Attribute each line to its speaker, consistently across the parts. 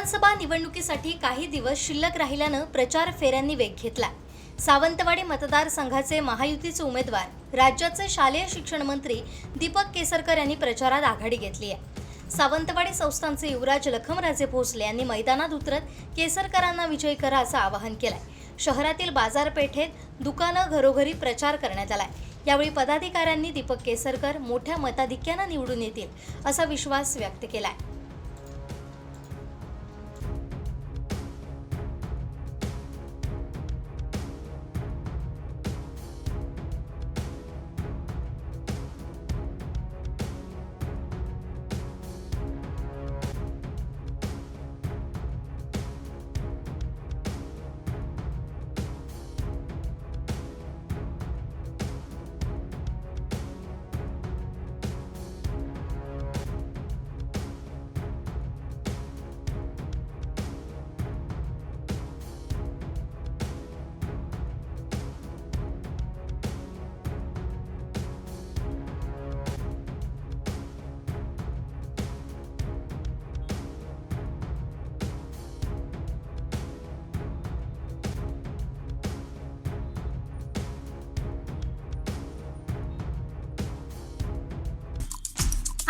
Speaker 1: विधानसभा निवडणुकीसाठी काही दिवस शिल्लक राहिल्यानं प्रचार फेऱ्यांनी वेग घेतला। सावंतवाडी मतदारसंघाचे महायुतीचे उमेदवार राज्याचे शालेय शिक्षण मंत्री दीपक केसरकर यांनी प्रचारात आघाडी घेतली आहे। सावंतवाडी संस्थानचे युवराज लखमराजे भोसले यांनी मैदानात उतरत केसरकरांना विजयी करा असं आवाहन केलंय। शहरातील बाजारपेठेत दुकानं घरोघरी प्रचार करण्यात आलाय। यावेळी पदाधिकाऱ्यांनी दीपक केसरकर मोठ्या मताधिक्याने निवडून येतील असा विश्वास व्यक्त केलाय।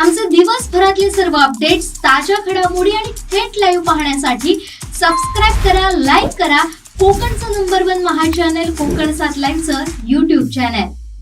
Speaker 2: आमचे दिवसभरातले सर्व अपडेट्स, ताज्या घडामोडी आणि थेट लाईव्ह पाहण्यासाठी सबस्क्राइब करा, लाईक करा कोकणचं नंबर 1 महा चॅनल कोकण 7 लाईव्हचं YouTube चॅनल।